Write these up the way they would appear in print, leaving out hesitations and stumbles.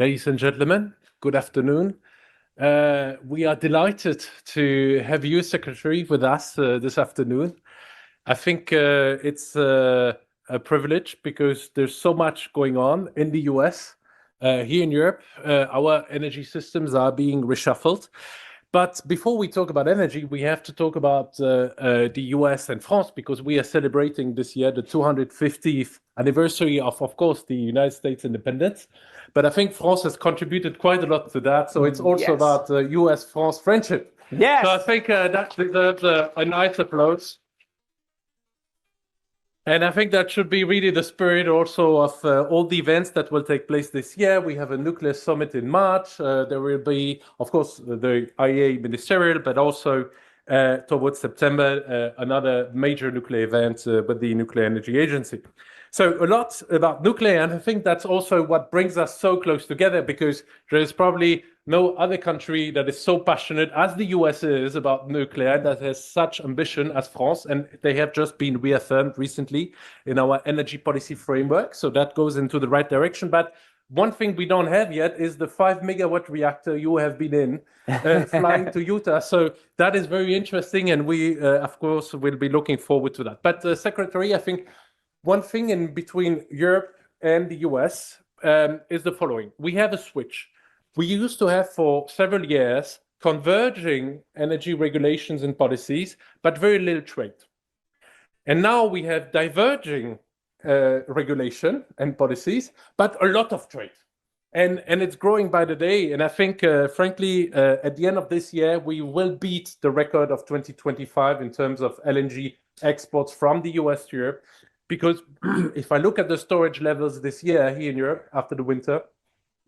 Ladies and gentlemen, good afternoon. We are delighted to have you, Secretary, with us this afternoon. I think it's a privilege because there's so much going on in the US. Here in Europe, our energy systems are being reshuffled. But before we talk about energy, we have to talk about the US and France, because we are celebrating this year the 250th anniversary of course, the United States independence. But I think France has contributed quite a lot to that. So it's also about US-France friendship. Yes. So I think that deserves a nice applause. And I think that should be really the spirit also of all the events that will take place this year. We have a nuclear summit in March. There will be, of course, the IEA ministerial, but also towards September, another major nuclear event with the Nuclear Energy Agency. So a lot about nuclear, and I think that's also what brings us so close together, because there is probably no other country that is so passionate as the US is about nuclear, that has such ambition as France, and they have just been reaffirmed recently in our energy policy framework. So that goes into the right direction. But one thing we don't have yet is the 5-megawatt reactor you have been in, flying to Utah. So that is very interesting, and we, of course, will be looking forward to that. But Secretary, I think one thing in between Europe and the US is the following. We have a switch. We used to have for several years converging energy regulations and policies, but very little trade. And now we have diverging regulation and policies, but a lot of trade. And it's growing by the day. And I think, frankly, at the end of this year, we will beat the record of 2025 in terms of LNG exports from the US to Europe. Because if I look at the storage levels this year here in Europe after the winter,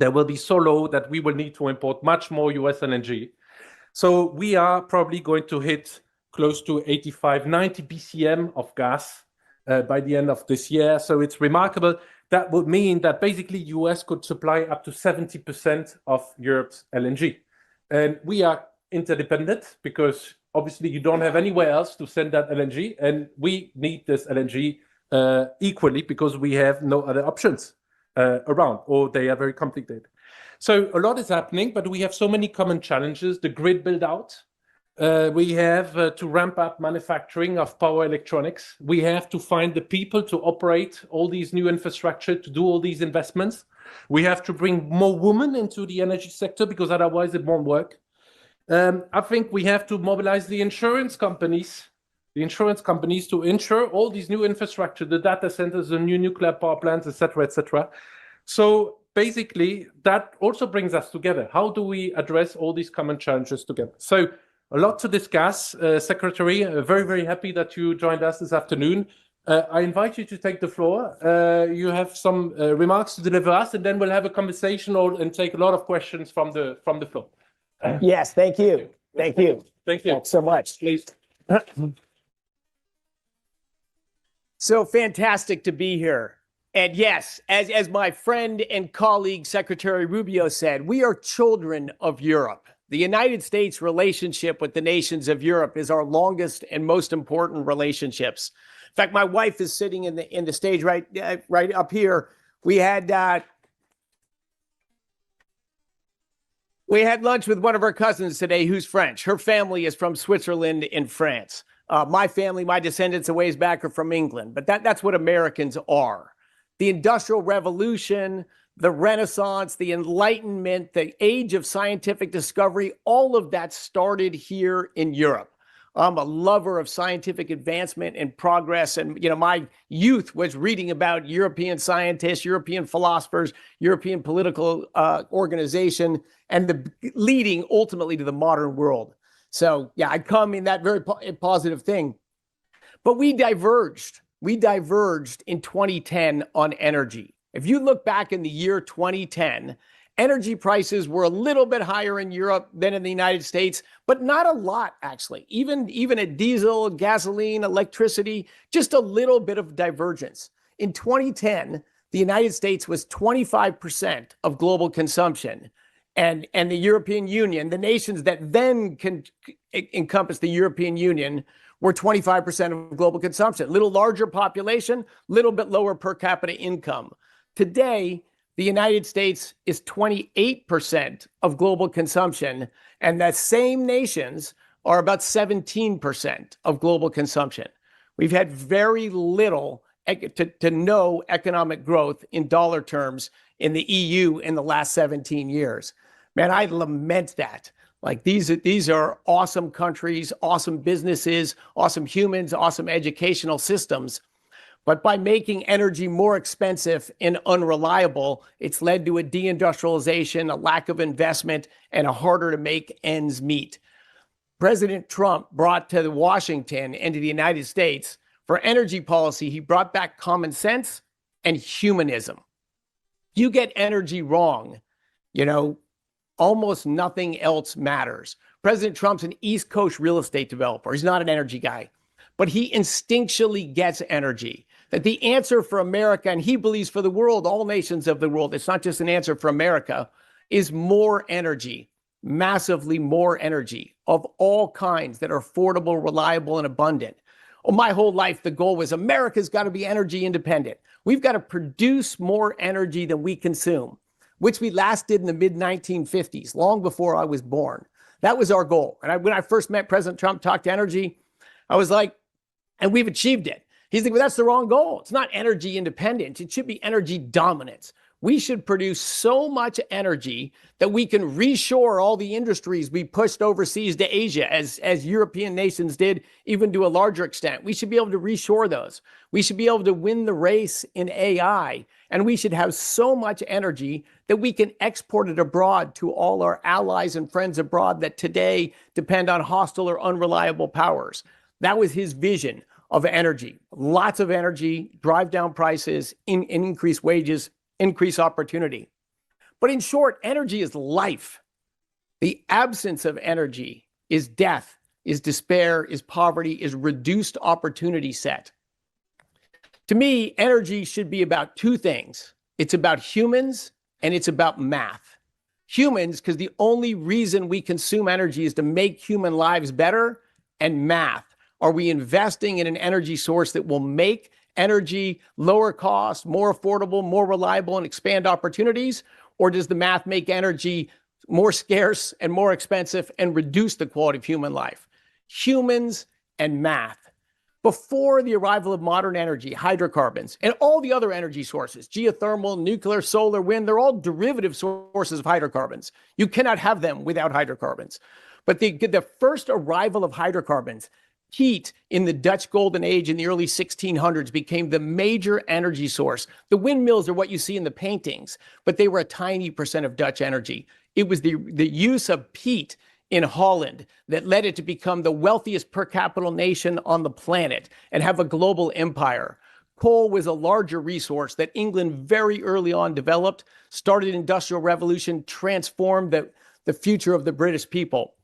they will be so low that we will need to import much more US LNG. So we are probably going to hit close to 85, 90 BCM of gas by the end of this year. So it's remarkable. That would mean that basically US could supply up to 70% of Europe's LNG. And we are interdependent because obviously you don't have anywhere else to send that LNG. And we need this LNG equally because we have no other options around, or they are very complicated. So a lot is happening, but we have so many common challenges. The grid build out. We have to ramp up manufacturing of power electronics. We have to find the people to operate all these new infrastructure, to do all these investments. We have to bring more women into the energy sector because otherwise it won't work. I think we have to mobilize the insurance companies to insure all these new infrastructure, the data centers, the new nuclear power plants, etc., etc. So basically, that also brings us together. How do we address all these common challenges together? So a lot to discuss. Secretary, very, very happy that you joined us this afternoon. I invite you to take the floor. You have some remarks to deliver us, and then we'll have a conversation and take a lot of questions from the floor. Yes, thank you. Thank you. Thank you. Thanks so much. Please. So fantastic to be here. And yes, as my friend and colleague, Secretary Rubio said, we are children of Europe. The United States relationship with the nations of Europe is our longest and most important relationships. In fact, my wife is sitting in the stage right up here. We had lunch with one of our cousins today who's French. Her family is from Switzerland and France. My family, my descendants a ways back are from England, but that's what Americans are. The Industrial Revolution, the Renaissance, the Enlightenment, the age of scientific discovery, all of that started here in Europe. I'm a lover of scientific advancement and progress. And, my youth was reading about European scientists, European philosophers, European political organization, and leading ultimately to the modern world. So, yeah, I come in that very positive thing. But we diverged. We diverged in 2010 on energy. If you look back in the year 2010, energy prices were a little bit higher in Europe than in the United States, but not a lot, actually. Even at diesel, gasoline, electricity, just a little bit of divergence. In 2010, the United States was 25% of global consumption. And the European Union, the nations that then can encompass the European Union, were 25% of global consumption. Little larger population, little bit lower per capita income. Today, the United States is 28% of global consumption, and that same nations are about 17% of global consumption. We've had very little to no economic growth in dollar terms in the EU in the last 17 years. Man, I lament that. Like these are awesome countries, awesome businesses, awesome humans, awesome educational systems. But by making energy more expensive and unreliable, it's led to a deindustrialization, a lack of investment, and a harder to make ends meet. President Trump brought to Washington and to the United States for energy policy, he brought back common sense and humanism. You get energy wrong, almost nothing else matters. President Trump's an East Coast real estate developer. He's not an energy guy, but he instinctually gets energy. That the answer for America, and he believes for the world, all nations of the world, it's not just an answer for America, is more energy, massively more energy of all kinds that are affordable, reliable, and abundant. Well, my whole life, the goal was America's got to be energy independent. We've got to produce more energy than we consume, which we last did in the mid-1950s, long before I was born. That was our goal. And when I first met President Trump, talked to energy, I was like, and we've achieved it. He's like, well, that's the wrong goal. It's not energy independence. It should be energy dominance. We should produce so much energy that we can reshore all the industries we pushed overseas to Asia, as European nations did, even to a larger extent. We should be able to reshore those. We should be able to win the race in AI. And we should have so much energy that we can export it abroad to all our allies and friends abroad that today depend on hostile or unreliable powers. That was his vision of energy. Lots of energy, drive down prices, increase wages, increase opportunity. But in short, energy is life. The absence of energy is death, is despair, is poverty, is reduced opportunity set. To me, energy should be about two things. It's about humans and it's about math. Humans, because the only reason we consume energy is to make human lives better, and math. Are we investing in an energy source that will make energy lower cost, more affordable, more reliable, and expand opportunities? Or does the math make energy more scarce and more expensive and reduce the quality of human life? Humans and math. Before the arrival of modern energy, hydrocarbons, and all the other energy sources, geothermal, nuclear, solar, wind, they're all derivative sources of hydrocarbons. You cannot have them without hydrocarbons. But the first arrival of hydrocarbons, heat in the Dutch Golden Age in the early 1600s became the major energy source. The windmills are what you see in the paintings, but they were a tiny percent of Dutch energy. It was the use of peat in Holland that led it to become the wealthiest per capita nation on the planet and have a global empire. Coal was a larger resource that England very early on developed, started an industrial revolution, transformed the future of the British people.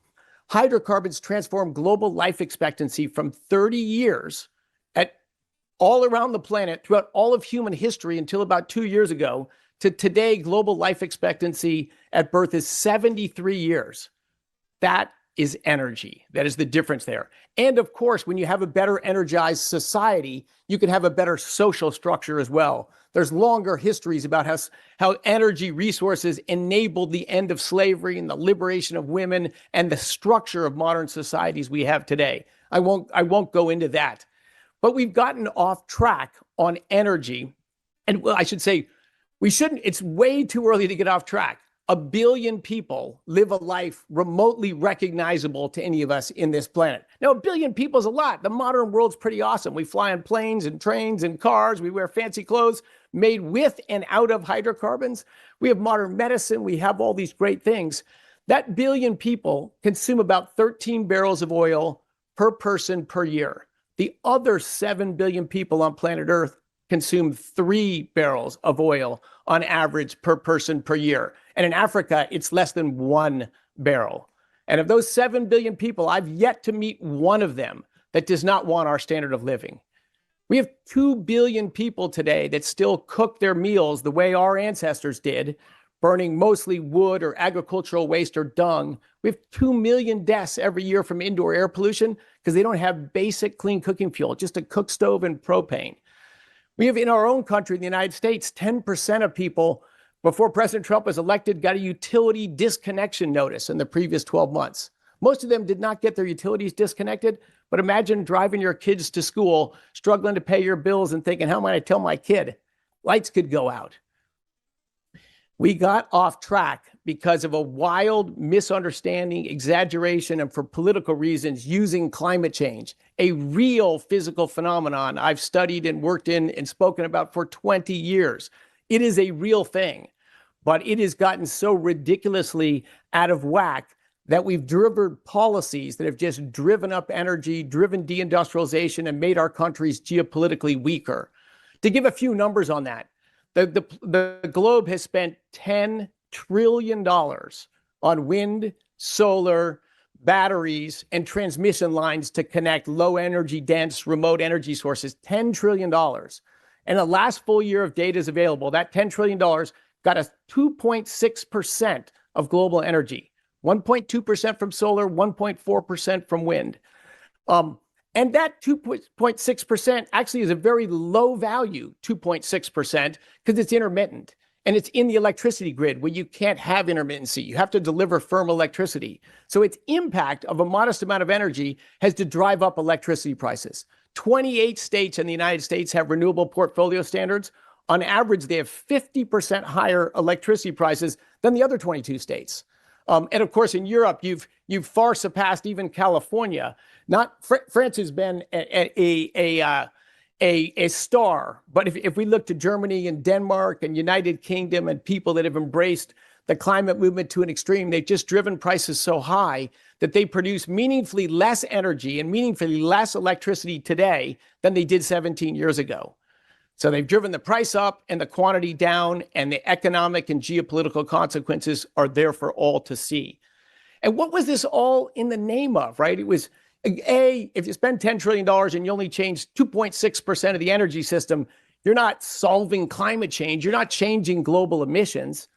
Hydrocarbons transformed global life expectancy from 30 years at all around the planet throughout all of human history until about 2 years ago to today, global life expectancy at birth is 73 years. That is energy. That is the difference there. And of course, when you have a better energized society, you can have a better social structure as well. There's longer histories about how energy resources enabled the end of slavery and the liberation of women and the structure of modern societies we have today. I won't go into that. But we've gotten off track on energy. And well, I should say, it's way too early to get off track. 1 billion people live a life remotely recognizable to any of us in this planet. Now, 1 billion people is a lot. The modern world's pretty awesome. We fly on planes and trains and cars. We wear fancy clothes made with and out of hydrocarbons. We have modern medicine. We have all these great things. That 1 billion people consume about 13 barrels of oil per person per year. The other 7 billion people on planet Earth consume 3 barrels of oil on average per person per year. And in Africa, it's less than 1 barrel. And of those 7 billion people, I've yet to meet one of them that does not want our standard of living. We have 2 billion people today that still cook their meals the way our ancestors did, burning mostly wood or agricultural waste or dung. We have 2 million deaths every year from indoor air pollution because they don't have basic clean cooking fuel, just a cook stove and propane. We have in our own country, in the United States, 10% of people before President Trump was elected, got a utility disconnection notice in the previous 12 months. Most of them did not get their utilities disconnected, but imagine driving your kids to school, struggling to pay your bills and thinking, how am I going to tell my kid? Lights could go out. We got off track because of a wild misunderstanding, exaggeration, and for political reasons, using climate change, a real physical phenomenon I've studied and worked in and spoken about for 20 years. It is a real thing, but it has gotten so ridiculously out of whack that we've driven policies that have just driven up energy, driven deindustrialization, and made our countries geopolitically weaker. To give a few numbers on that, the globe has spent $10 trillion on wind, solar, batteries, and transmission lines to connect low energy dense remote energy sources. $10 trillion. And the last full year of data is available. That $10 trillion got us 2.6% of global energy. 1.2% from solar, 1.4% from wind. And that 2.6% actually is a very low value, 2.6%, because it's intermittent. And it's in the electricity grid where you can't have intermittency. You have to deliver firm electricity. So its impact of a modest amount of energy has to drive up electricity prices. 28 states in the United States have renewable portfolio standards. On average, they have 50% higher electricity prices than the other 22 states. And of course, in Europe, you've far surpassed even California. France has been a star, but if we look to Germany and Denmark and United Kingdom and people that have embraced the climate movement to an extreme, they've just driven prices so high that they produce meaningfully less energy and meaningfully less electricity today than they did 17 years ago. So they've driven the price up and the quantity down, and the economic and geopolitical consequences are there for all to see. And what was this all in the name of, right? It was, if you spend $10 trillion and you only change 2.6% of the energy system, you're not solving climate change. You're not changing global emissions.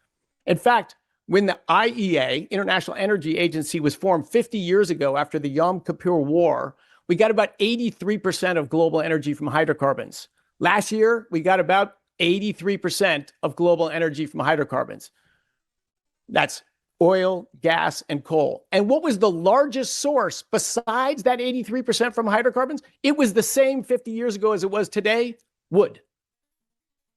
In fact, when the IEA, International Energy Agency, was formed 50 years ago after the Yom Kippur War, we got about 83% of global energy from hydrocarbons. Last year, we got about 83% of global energy from hydrocarbons. That's oil, gas, and coal. And what was the largest source besides that 83% from hydrocarbons? It was the same 50 years ago as it was today, wood.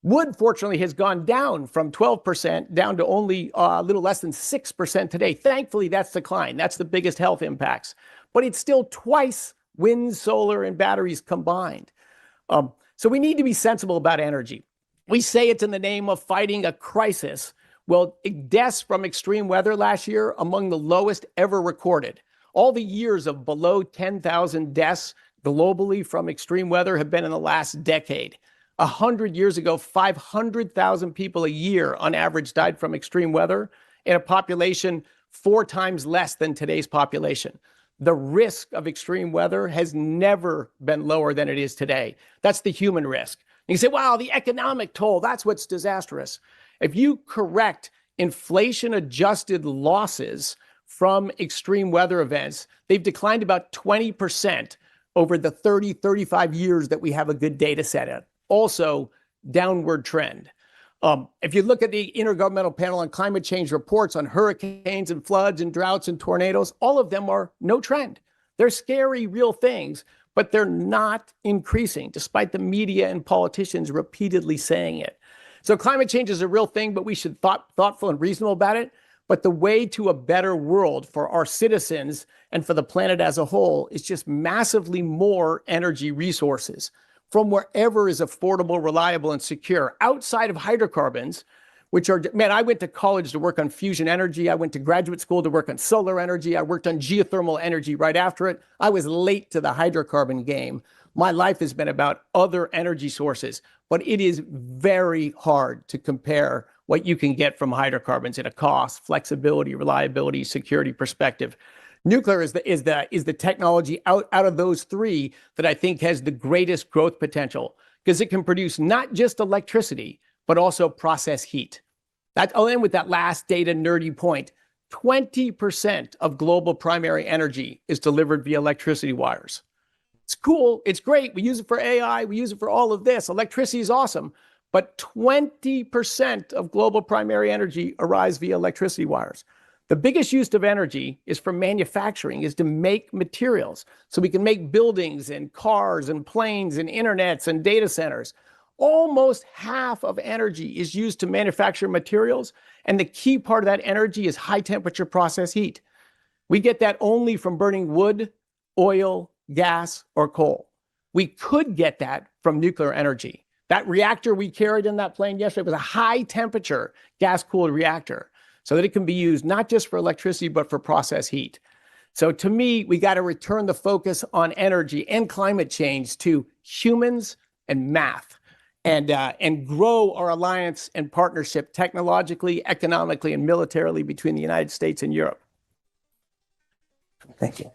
Wood, fortunately, has gone down from 12% down to only a little less than 6% today. Thankfully, that's declined. That's the biggest health impacts. But it's still twice wind, solar, and batteries combined. So we need to be sensible about energy. We say it's in the name of fighting a crisis. Well, deaths from extreme weather last year, among the lowest ever recorded. All the years of below 10,000 deaths globally from extreme weather have been in the last decade. 100 years ago, 500,000 people a year on average died from extreme weather in a population 4 times less than today's population. The risk of extreme weather has never been lower than it is today. That's the human risk. And you say, wow, the economic toll, that's what's disastrous. If you correct inflation-adjusted losses from extreme weather events, they've declined about 20% over the 35 years that we have a good data set in. Also, downward trend. If you look at the Intergovernmental Panel on Climate Change reports on hurricanes and floods and droughts and tornadoes, all of them are no trend. They're scary, real things, but they're not increasing, despite the media and politicians repeatedly saying it. So climate change is a real thing, but we should be thoughtful and reasonable about it. But the way to a better world for our citizens and for the planet as a whole is just massively more energy resources from wherever is affordable, reliable, and secure, outside of hydrocarbons, which are, man, I went to college to work on fusion energy. I went to graduate school to work on solar energy. I worked on geothermal energy right after it. I was late to the hydrocarbon game. My life has been about other energy sources, but it is very hard to compare what you can get from hydrocarbons in a cost, flexibility, reliability, security perspective. Nuclear is the technology out of those three that I think has the greatest growth potential, because it can produce not just electricity, but also process heat. I'll end with that last data nerdy point. 20% of global primary energy is delivered via electricity wires. It's cool. It's great. We use it for AI. We use it for all of this. Electricity is awesome. but 20% of global primary energy arrives via electricity wires. The biggest use of energy is from manufacturing, is to make materials. So we can make buildings and cars and planes and internets and data centers. Almost half of energy is used to manufacture materials, and the key part of that energy is high temperature process heat. We get that only from burning wood, oil, gas, or coal. We could get that from nuclear energy. That reactor we carried in that plane yesterday was a high temperature gas-cooled reactor, so that it can be used not just for electricity, but for process heat. So to me, we got to return the focus on energy and climate change to humans and math, and grow our alliance and partnership technologically, economically, and militarily between the United States and Europe. Thank you.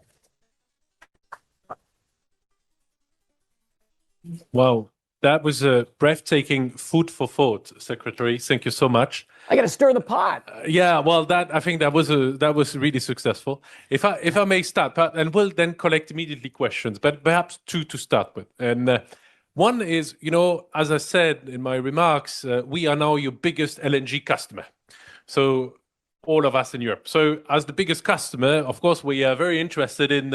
Wow, that was a breathtaking food for thought, Secretary. Thank you so much. I got to stir the pot. Yeah, well, I think that was really successful. If I may start, and we'll then collect immediately questions, but perhaps two to start with. And one is, as I said in my remarks, we are now your biggest LNG customer. So all of us in Europe. So as the biggest customer, of course, we are very interested in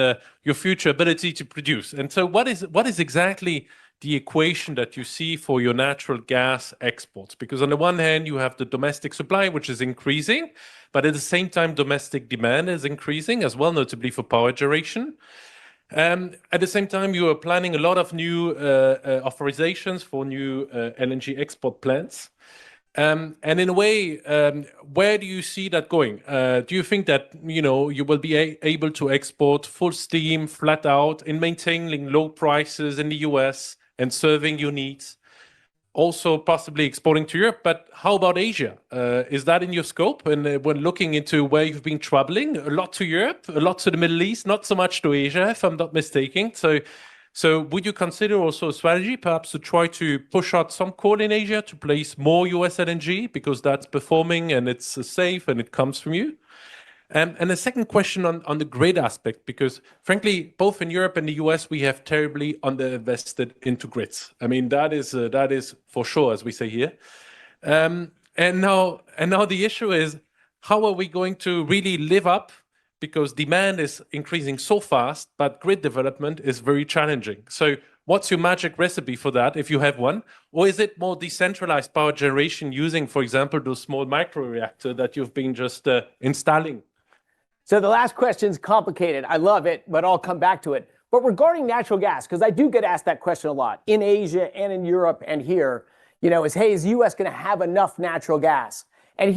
your future ability to produce. And so what is exactly the equation that you see for your natural gas exports? Because on the one hand, you have the domestic supply, which is increasing, but at the same time, domestic demand is increasing as well, notably for power generation. At the same time, you are planning a lot of new authorizations for new LNG export plants. And in a way, where do you see that going? Do you think that, you will be able to export full steam, flat out, in maintaining low prices in the US and serving your needs? Also possibly exporting to Europe, but how about Asia? Is that in your scope? And when looking into where you've been traveling, a lot to Europe, a lot to the Middle East, not so much to Asia, if I'm not mistaken. So would you consider also a strategy perhaps to try to push out some coal in Asia to place more US LNG because that's performing and it's safe and it comes from you? And the second question on the grid aspect, because frankly, both in Europe and the US, we have terribly underinvested into grids. I mean, that is for sure, as we say here. And now the issue is, how are we going to really live up? Because demand is increasing so fast, but grid development is very challenging. So what's your magic recipe for that, if you have one? Or is it more decentralized power generation using, for example, those small microreactor that you've been just installing? So the last question's complicated. I love it, but I'll come back to it. But regarding natural gas, because I do get asked that question a lot in Asia and in Europe and here, is the U.S. going to have enough natural gas? And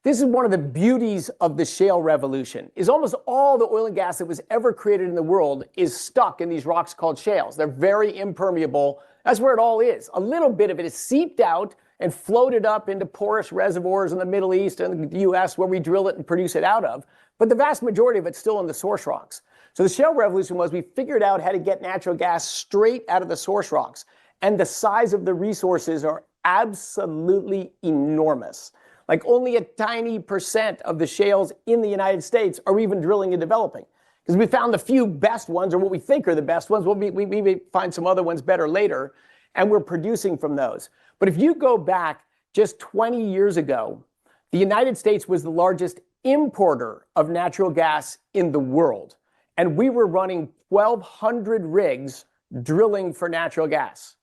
this is one of the beauties of the shale revolution, is almost all the oil and gas that was ever created in the world is stuck in these rocks called shales. They're very impermeable. That's where it all is. A little bit of it is seeped out and floated up into porous reservoirs in the Middle East and the U.S. where we drill it and produce it out of. But the vast majority of it's still in the source rocks. So the shale revolution was we figured out how to get natural gas straight out of the source rocks. And the size of the resources are absolutely enormous. Like only a tiny percent of the shales in the United States are even drilling and developing. Because we found the few best ones, or what we think are the best ones. We may find some other ones better later, and we're producing from those. But if you go back just 20 years ago, the United States was the largest importer of natural gas in the world. And we were running 1,200 rigs drilling for natural gas.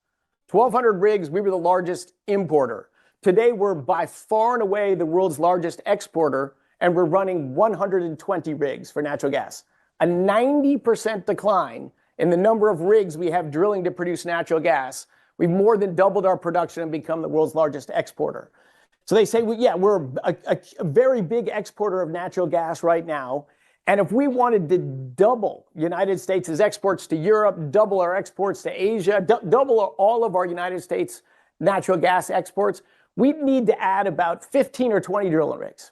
1,200 rigs, we were the largest importer. Today, we're by far and away the world's largest exporter, and we're running 120 rigs for natural gas. A 90% decline in the number of rigs we have drilling to produce natural gas. We've more than doubled our production and become the world's largest exporter. So they say, we're a very big exporter of natural gas right now. And if we wanted to double United States' exports to Europe, double our exports to Asia, double all of our United States natural gas exports, we'd need to add about 15 or 20 drilling rigs.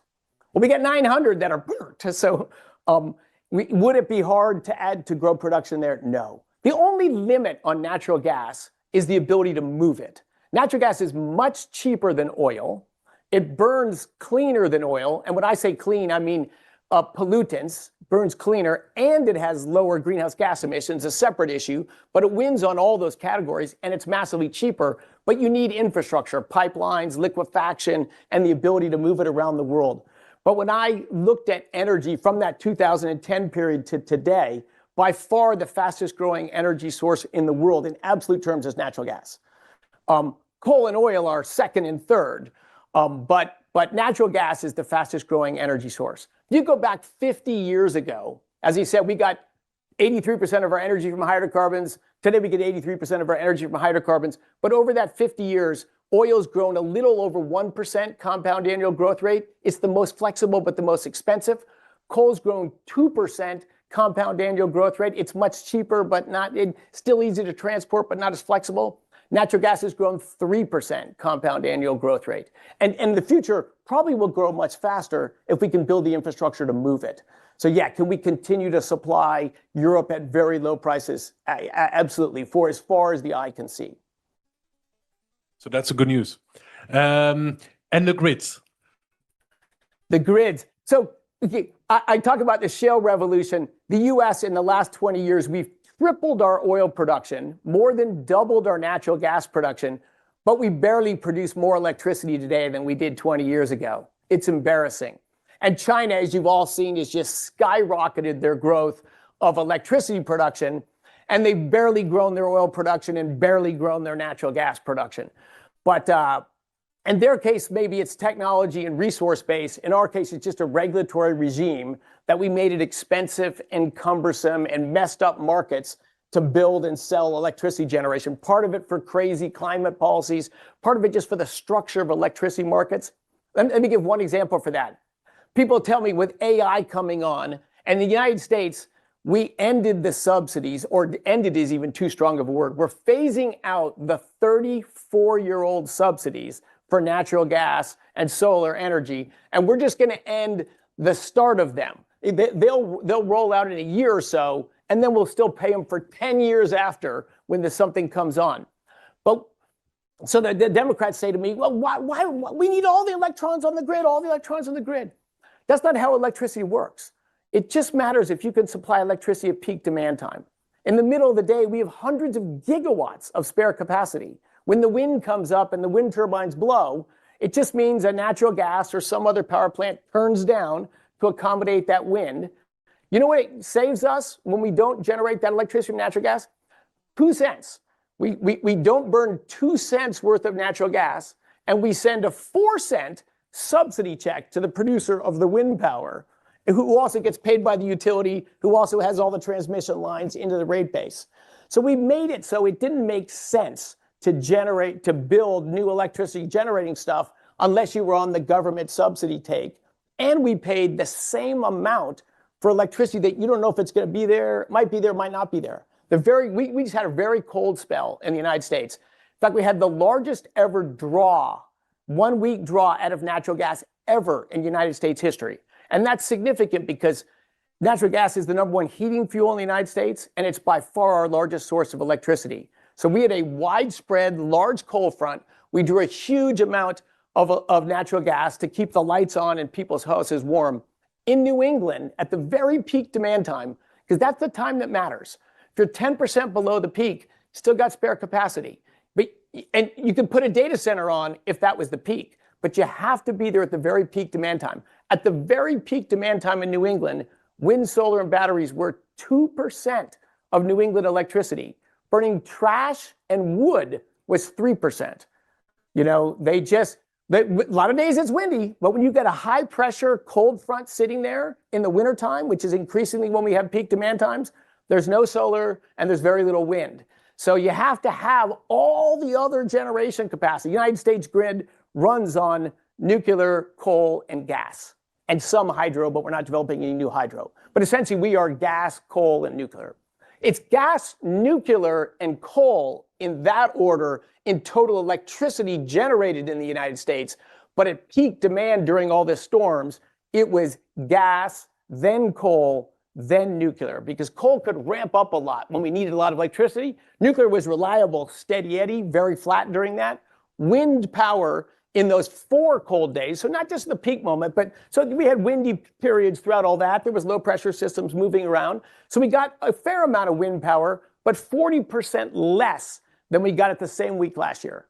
Well, we got 900 that are burnt. So would it be hard to add to grow production there? No. The only limit on natural gas is the ability to move it. Natural gas is much cheaper than oil. It burns cleaner than oil. And when I say clean, I mean pollutants, burns cleaner, and it has lower greenhouse gas emissions, a separate issue, but it wins on all those categories, and it's massively cheaper. But you need infrastructure, pipelines, liquefaction, and the ability to move it around the world. But when I looked at energy from that 2010 period to today, by far the fastest growing energy source in the world in absolute terms is natural gas. Coal and oil are second and third, but natural gas is the fastest growing energy source. If you go back 50 years ago, as he said, we got 83% of our energy from hydrocarbons. Today we get 83% of our energy from hydrocarbons. But over that 50 years, oil's grown a little over 1% compound annual growth rate. It's the most flexible, but the most expensive. Coal's grown 2% compound annual growth rate. It's much cheaper, but still easy to transport, but not as flexible. Natural gas has grown 3% compound annual growth rate. And the future probably will grow much faster if we can build the infrastructure to move it. So yeah, can we continue to supply Europe at very low prices? Absolutely, for as far as the eye can see. So that's good news. And the grids. The grids. So I talk about the shale revolution. The US in the last 20 years, we've tripled our oil production, more than doubled our natural gas production, but we barely produce more electricity today than we did 20 years ago. It's embarrassing. And China, as you've all seen, has just skyrocketed their growth of electricity production, and they've barely grown their oil production and barely grown their natural gas production. But in their case, maybe it's technology and resource base. In our case, it's just a regulatory regime that we made it expensive and cumbersome and messed up markets to build and sell electricity generation. Part of it for crazy climate policies, part of it just for the structure of electricity markets. Let me give one example for that. People tell me with AI coming on, and in the United States, we ended the subsidies, or ended is even too strong of a word. We're phasing out the 34-year-old subsidies for natural gas and solar energy, and we're just going to end the start of them. They'll roll out in a year or so, and then we'll still pay them for 10 years after when something comes on. But so the Democrats say to me, well, why we need all the electrons on the grid, all the electrons on the grid. That's not how electricity works. It just matters if you can supply electricity at peak demand time. In the middle of the day, we have hundreds of gigawatts of spare capacity. When the wind comes up and the wind turbines blow, it just means a natural gas or some other power plant turns down to accommodate that wind. You know what it saves us when we don't generate that electricity from natural gas? 2 cents. We don't burn 2 cents worth of natural gas, and we send a 4-cent subsidy check to the producer of the wind power, who also gets paid by the utility, who also has all the transmission lines into the rate base. So we made it so it didn't make sense to build new electricity generating stuff unless you were on the government subsidy take. And we paid the same amount for electricity that you don't know if it's going to be there, might be there, might not be there. We just had a very cold spell in the United States. In fact, we had the largest ever draw, 1 week draw out of natural gas ever in United States history. And that's significant because natural gas is the #1 heating fuel in the United States, and it's by far our largest source of electricity. So we had a widespread, large cold front. We drew a huge amount of natural gas to keep the lights on and people's houses warm in New England at the very peak demand time, because that's the time that matters. If you're 10% below the peak, still got spare capacity. And you could put a data center on if that was the peak, but you have to be there at the very peak demand time. At the very peak demand time in New England, wind, solar, and batteries were 2% of New England electricity. Burning trash and wood was 3%. You know, a lot of days it's windy, but when you've got a high pressure cold front sitting there in the wintertime, which is increasingly when we have peak demand times, there's no solar and there's very little wind. So you have to have all the other generation capacity. The United States grid runs on nuclear, coal, and gas, and some hydro, but we're not developing any new hydro. But essentially we are gas, coal, and nuclear. It's gas, nuclear, and coal in that order in total electricity generated in the United States. But at peak demand during all the storms, it was gas, then coal, then nuclear, because coal could ramp up a lot when we needed a lot of electricity. Nuclear was reliable, steady Eddie, very flat during that. Wind power in those 4 cold days. So not just the peak moment, but so we had windy periods throughout all that. There was low pressure systems moving around. So we got a fair amount of wind power, but 40% less than we got at the same week last year.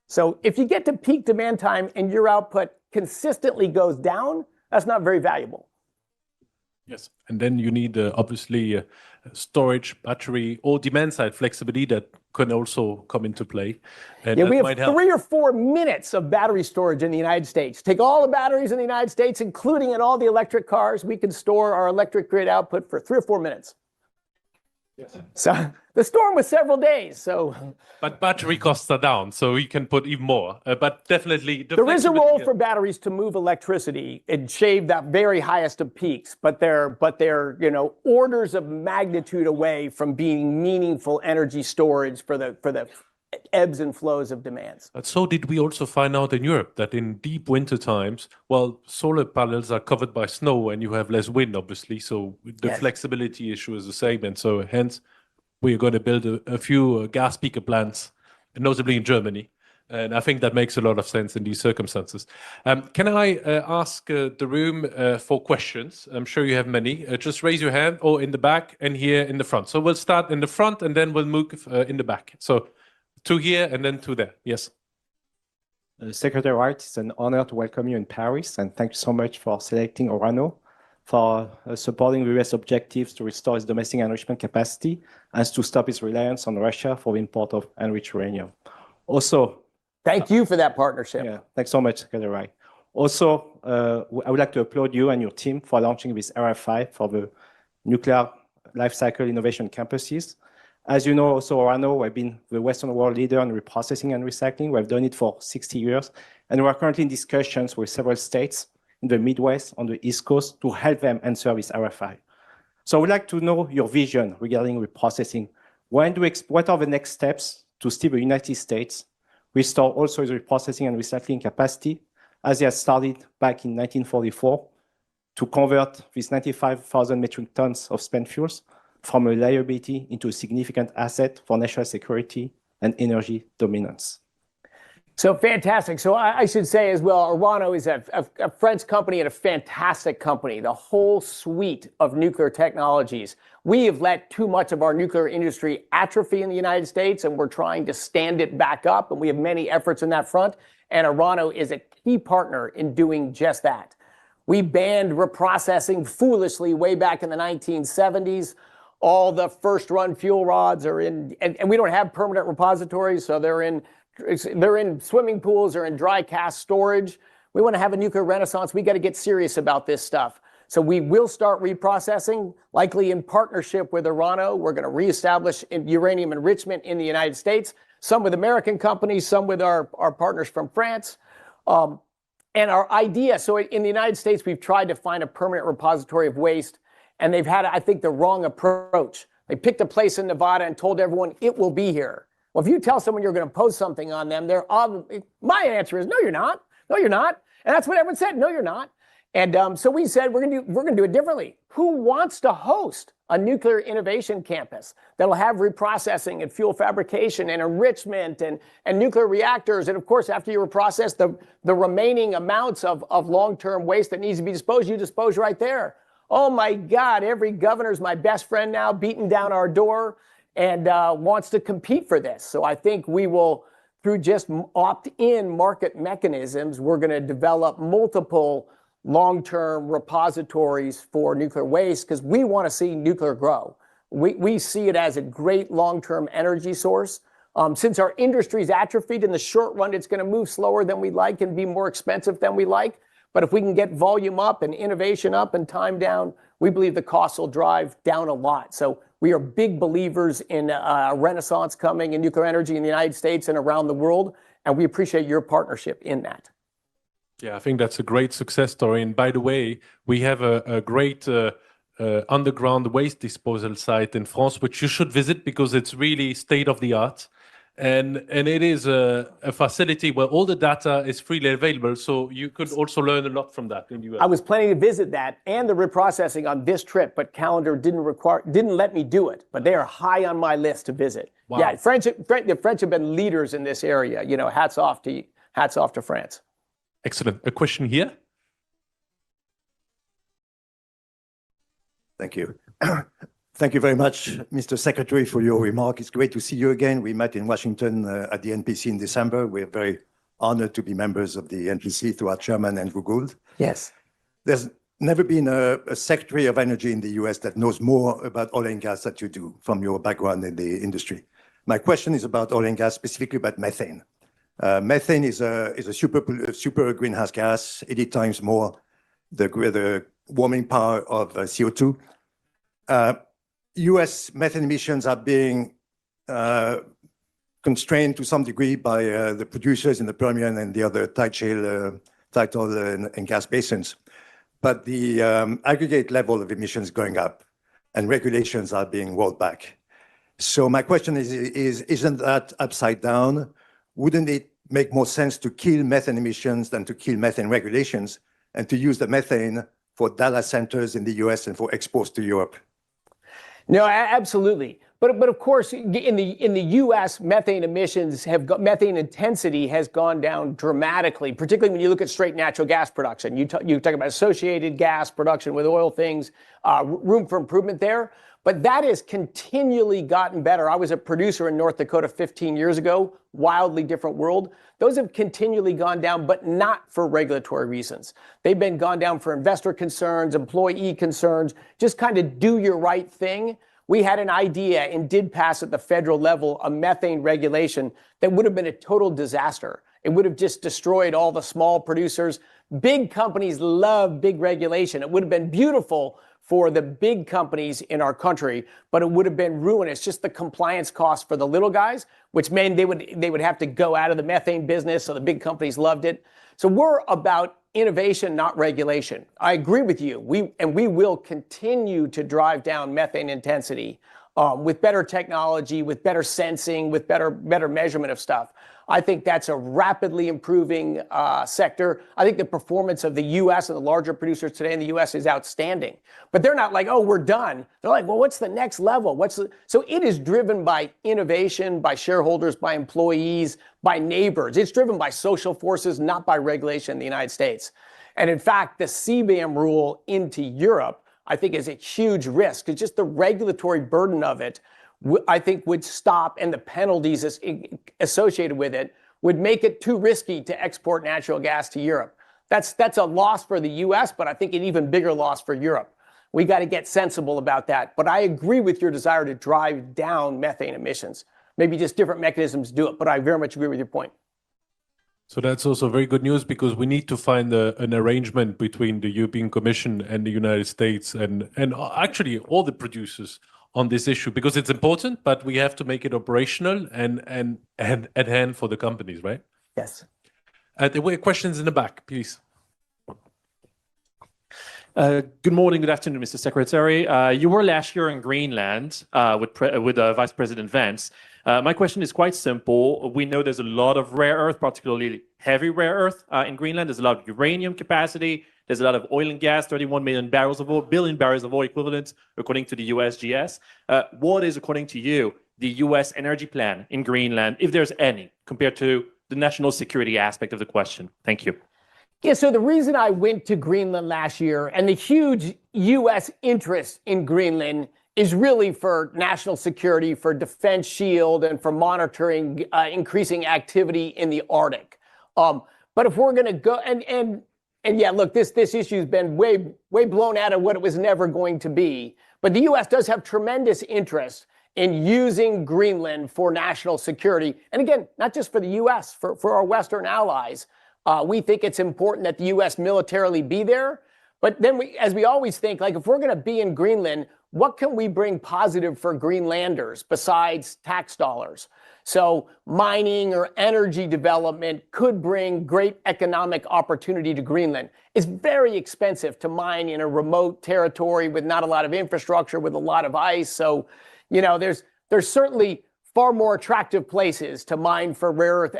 So if you get to peak demand time and your output consistently goes down, that's not very valuable. Yes, and then you need obviously storage, battery, or demand side flexibility that can also come into play. And yeah, we have 3 or 4 minutes of battery storage in the United States. Take all the batteries in the United States, including in all the electric cars, we can store our electric grid output for 3 or 4 minutes. Yes. So the storm was several days. So, but battery costs are down, so you can put even more. But definitely, there is a role for batteries to move electricity and shave that very highest of peaks. But they're orders of magnitude away from being meaningful energy storage for the ebbs and flows of demands. But so did we also find out in Europe that in deep winter times, well, solar panels are covered by snow and you have less wind, obviously. So the flexibility issue is the same. And so hence, we are going to build a few gas peaker plants, notably in Germany. And I think that makes a lot of sense in these circumstances. Can I ask the room for questions? I'm sure you have many. Just raise your hand or in the back and here in the front. So we'll start in the front and then we'll move in the back. So 2 here and then 2 there. Yes. Secretary Wright, it's an honor to welcome you in Paris, and thank you so much for selecting Orano for supporting the U.S. objectives to restore its domestic enrichment capacity and to stop its reliance on Russia for the import of enriched uranium. Also, thank you for that partnership. Yeah, thanks so much, Secretary Wright. Also, I would like to applaud you and your team for launching this IFRI for the nuclear life cycle innovation campuses. As you know, also Orano, we've been the Western world leader in reprocessing and recycling. We've done it for 60 years. And we're currently in discussions with several states in the Midwest, on the East Coast, to help them answer this RFI. So I would like to know your vision regarding reprocessing. What are the next steps to see the United States restore also its reprocessing and recycling capacity, as it has started back in 1944, to convert these 95,000 metric tons of spent fuels from a liability into a significant asset for national security and energy dominance? So fantastic. So I should say as well, Orano is a French company and a fantastic company. The whole suite of nuclear technologies. We have let too much of our nuclear industry atrophy in the United States, and we're trying to stand it back up. And we have many efforts in that front. And Orano is a key partner in doing just that. We banned reprocessing foolishly way back in the 1970s. All the first run fuel rods are in, and we don't have permanent repositories, so they're in swimming pools or in dry cask storage. We want to have a nuclear renaissance. We got to get serious about this stuff. So we will start reprocessing, likely in partnership with Orano. We're going to reestablish uranium enrichment in the United States, some with American companies, some with our partners from France. And our idea, so in the United States, we've tried to find a permanent repository of waste, and they've had, I think, the wrong approach. They picked a place in Nevada and told everyone it will be here. Well, if you tell someone you're going to post something on them, my answer is, no, you're not. No, you're not. And that's what everyone said. No, you're not. And so we said, we're going to do it differently. Who wants to host a nuclear innovation campus that'll have reprocessing and fuel fabrication and enrichment and nuclear reactors? And of course, after you reprocess the remaining amounts of long-term waste that needs to be disposed, you dispose right there. Oh my God, every governor's my best friend now, beating down our door and wants to compete for this. So I think we will, through just opt-in market mechanisms, we're going to develop multiple long-term repositories for nuclear waste because we want to see nuclear grow. We see it as a great long-term energy source. Since our industry's atrophied in the short run, it's going to move slower than we like and be more expensive than we like. But if we can get volume up and innovation up and time down, we believe the costs will drive down a lot. So we are big believers in a renaissance coming in nuclear energy in the United States and around the world. And we appreciate your partnership in that. Yeah, I think that's a great success story. And by the way, we have a great underground waste disposal site in France, which you should visit because it's really state of the art. And it is a facility where all the data is freely available. So you could also learn a lot from that in the US. I was planning to visit that and the reprocessing on this trip, but calendar didn't let me do it. But they are high on my list to visit. Wow. Yeah, the French have been leaders in this area. You know, hats off to France. Excellent. A question here? Thank you. Thank you very much, Mr. Secretary, for your remark. It's great to see you again. We met in Washington at the NPC in December. We're very honored to be members of the NPC through our chairman, Andrew Gould. Yes. There's never been a Secretary of Energy in the US that knows more about oil and gas than you do from your background in the industry. My question is about oil and gas, specifically about methane. Methane is a super greenhouse gas, 80 times more the warming power of CO2. US methane emissions are being constrained to some degree by the producers in the Permian and the other tight oil and gas basins. But the aggregate level of emissions is going up and regulations are being rolled back. So my question is, isn't that upside down? Wouldn't it make more sense to kill methane emissions than to kill methane regulations and to use the methane for data centers in the US and for exports to Europe? No, absolutely. But of course, in the U.S., methane intensity has gone down dramatically, particularly when you look at straight natural gas production. You talk about associated gas production with oil things, room for improvement there. But that has continually gotten better. I was a producer in North Dakota 15 years ago, wildly different world. Those have continually gone down, but not for regulatory reasons. They've been gone down for investor concerns, employee concerns, just kind of do your right thing. We had an idea and did pass at the federal level a methane regulation that would have been a total disaster. It would have just destroyed all the small producers. Big companies love big regulation. It would have been beautiful for the big companies in our country, but it would have been ruinous. Just the compliance costs for the little guys, which meant they would have to go out of the methane business, so the big companies loved it. So we're about innovation, not regulation. I agree with you. We will continue to drive down methane intensity with better technology, with better sensing, with better measurement of stuff. I think that's a rapidly improving sector. I think the performance of the U.S. and the larger producers today in the U.S. is outstanding. But they're not like, oh, we're done. They're like, well, what's the next level? So it is driven by innovation, by shareholders, by employees, by neighbors. It's driven by social forces, not by regulation in the United States. And in fact, the CBAM rule into Europe, I think, is a huge risk. It's just the regulatory burden of it, I think, would stop, and the penalties associated with it would make it too risky to export natural gas to Europe. That's a loss for the U.S., but I think an even bigger loss for Europe. We got to get sensible about that. But I agree with your desire to drive down methane emissions. Maybe just different mechanisms do it, but I very much agree with your point. So that's also very good news, because we need to find an arrangement between the European Commission and the United States and actually all the producers on this issue, because it's important, but we have to make it operational and at hand for the companies, right? Yes. There were questions in the back, please. Good morning, good afternoon, Mr. Secretary. You were last year in Greenland with Vice President Vance. My question is quite simple. We know there's a lot of rare earth, particularly heavy rare earth in Greenland. There's a lot of uranium capacity. There's a lot of oil and gas, 31 billion barrels of oil equivalent, according to the USGS. What is, according to you, the US energy plan in Greenland, if there's any, compared to the national security aspect of the question? Thank you. Yeah, so the reason I went to Greenland last year and the huge U.S. interest in Greenland is really for national security, for defense shield, and for monitoring increasing activity in the Arctic. But if we're going to go and yeah, look, this issue has been way blown out of what it was never going to be. But the U.S. does have tremendous interest in using Greenland for national security, and again, not just for the U.S., for our Western allies. We think it's important that the U.S. militarily be there. But then as we always think, like, if we're going to be in Greenland, what can we bring positive for Greenlanders besides tax dollars? So mining or energy development could bring great economic opportunity to Greenland. It's very expensive to mine in a remote territory with not a lot of infrastructure, with a lot of ice. So, there's certainly far more attractive places to mine for rare earth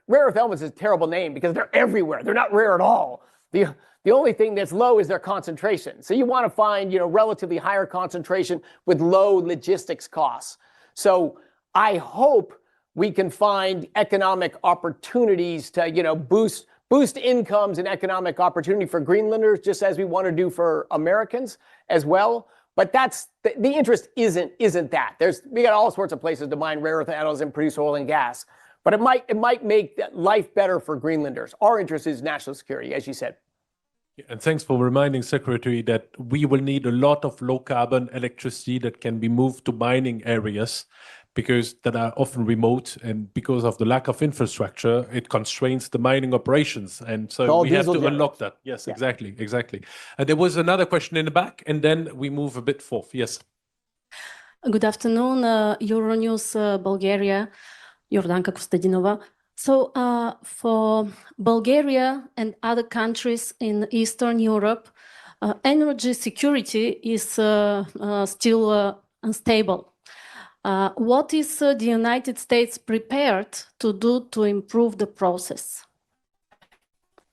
rare earth elements is a terrible name because they're everywhere. They're not rare at all. The only thing that's low is their concentration. So you want to find, relatively higher concentration with low logistics costs. So I hope we can find economic opportunities to, boost boost incomes and economic opportunity for Greenlanders, just as we want to do for Americans as well. But that's the interest isn't that. We got all sorts of places to mine rare earth metals and produce oil and gas. But it might make life better for Greenlanders. Our interest is national security, as you said. And thanks for reminding, Secretary, that we will need a lot of low-carbon electricity that can be moved to mining areas because that are often remote, and because of the lack of infrastructure, it constrains the mining operations. And so we have to unlock that. Yes, yeah. Exactly. There was another question in the back, and then we move a bit forth. Yes. Good afternoon, Euronews Bulgaria, Jordanka Kostadinova. So for Bulgaria and other countries in Eastern Europe, energy security is still unstable. What is the United States prepared to do to improve the process?